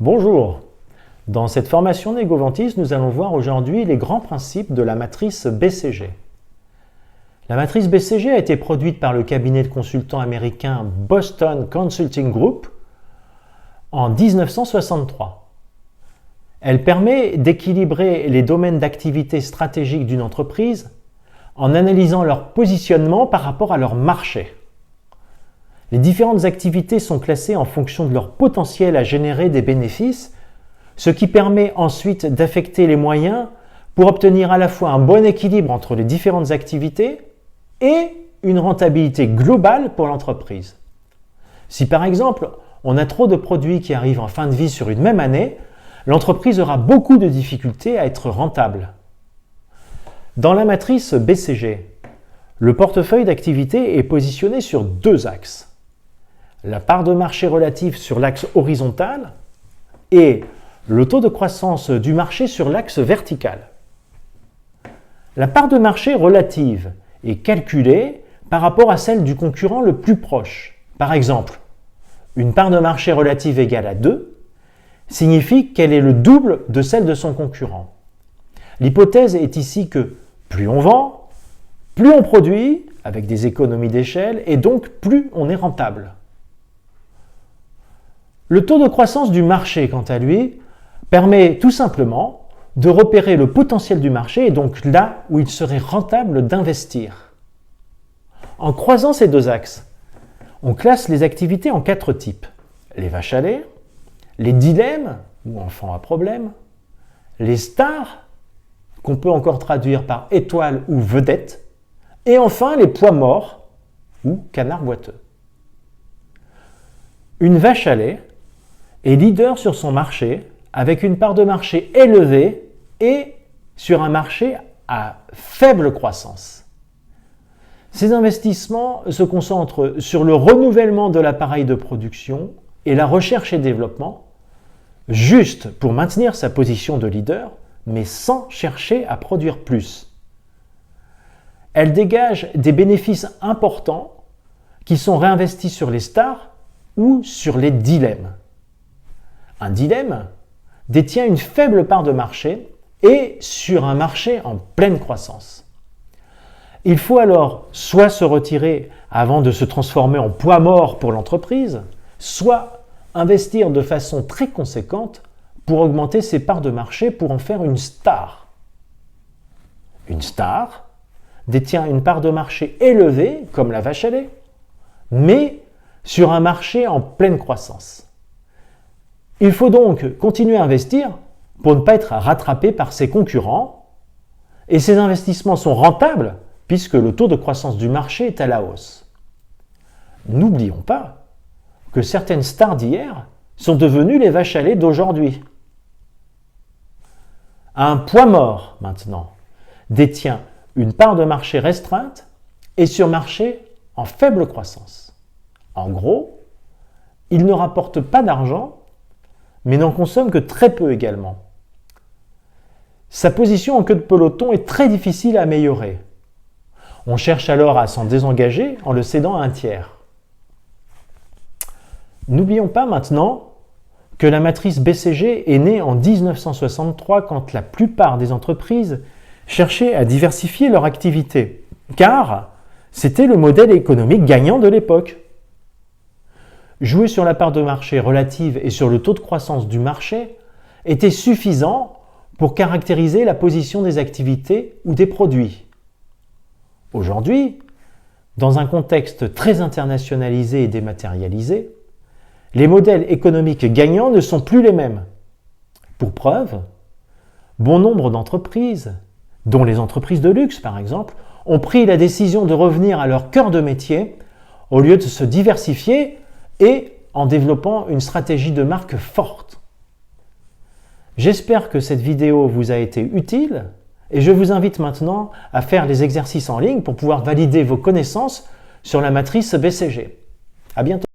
Bonjour! Dans cette formation Négoventiste, nous allons voir aujourd'hui les grands principes de la matrice BCG. La matrice BCG a été produite par le cabinet de consultants américain Boston Consulting Group en 1963. Elle permet d'équilibrer les domaines d'activité stratégiques d'une entreprise en analysant leur positionnement par rapport à leur marché. Les différentes activités sont classées en fonction de leur potentiel à générer des bénéfices, ce qui permet ensuite d'affecter les moyens pour obtenir à la fois un bon équilibre entre les différentes activités et une rentabilité globale pour l'entreprise. Si par exemple, on a trop de produits qui arrivent en fin de vie sur une même année, l'entreprise aura beaucoup de difficultés à être rentable. Dans la matrice BCG, le portefeuille d'activité est positionné sur deux axes. La part de marché relative sur l'axe horizontal et le taux de croissance du marché sur l'axe vertical. La part de marché relative est calculée par rapport à celle du concurrent le plus proche. Par exemple, une part de marché relative égale à 2 signifie qu'elle est le double de celle de son concurrent. L'hypothèse est ici que plus on vend, plus on produit, avec des économies d'échelle, et donc plus on est rentable. Le taux de croissance du marché, quant à lui, permet tout simplement de repérer le potentiel du marché et donc là où il serait rentable d'investir. En croisant ces deux axes, on classe les activités en 4 types. Les vaches à lait, les dilemmes ou enfants à problème, les stars, qu'on peut encore traduire par étoiles ou vedettes, et enfin les pois morts ou canards boiteux. Une vache à lait est leader sur son marché avec une part de marché élevée et sur un marché à faible croissance. Ces investissements se concentrent sur le renouvellement de l'appareil de production et la recherche et développement, juste pour maintenir sa position de leader, mais sans chercher à produire plus. Elle dégage des bénéfices importants qui sont réinvestis sur les stars ou sur les dilemmes. Un dilemme détient une faible part de marché et sur un marché en pleine croissance. Il faut alors soit se retirer avant de se transformer en poids mort pour l'entreprise, soit investir de façon très conséquente pour augmenter ses parts de marché pour en faire une star. Une star détient une part de marché élevée, comme la vache à lait, mais sur un marché en pleine croissance. Il faut donc continuer à investir pour ne pas être rattrapé par ses concurrents et ces investissements sont rentables puisque le taux de croissance du marché est à la hausse. N'oublions pas que certaines stars d'hier sont devenues les vaches à lait d'aujourd'hui. Un poids mort, maintenant, détient une part de marché restreinte et sur marché en faible croissance. En gros, il ne rapporte pas d'argent mais n'en consomme que très peu également. Sa position en queue de peloton est très difficile à améliorer. On cherche alors à s'en désengager en le cédant à un tiers. N'oublions pas maintenant que la matrice BCG est née en 1963 quand la plupart des entreprises cherchaient à diversifier leur activité, car c'était le modèle économique gagnant de l'époque. Jouer sur la part de marché relative et sur le taux de croissance du marché était suffisant pour caractériser la position des activités ou des produits. Aujourd'hui, dans un contexte très internationalisé et dématérialisé, les modèles économiques gagnants ne sont plus les mêmes. Pour preuve, bon nombre d'entreprises, dont les entreprises de luxe par exemple, ont pris la décision de revenir à leur cœur de métier au lieu de se diversifier et en développant une stratégie de marque forte. J'espère que cette vidéo vous a été utile et je vous invite maintenant à faire les exercices en ligne pour pouvoir valider vos connaissances sur la matrice BCG. À bientôt.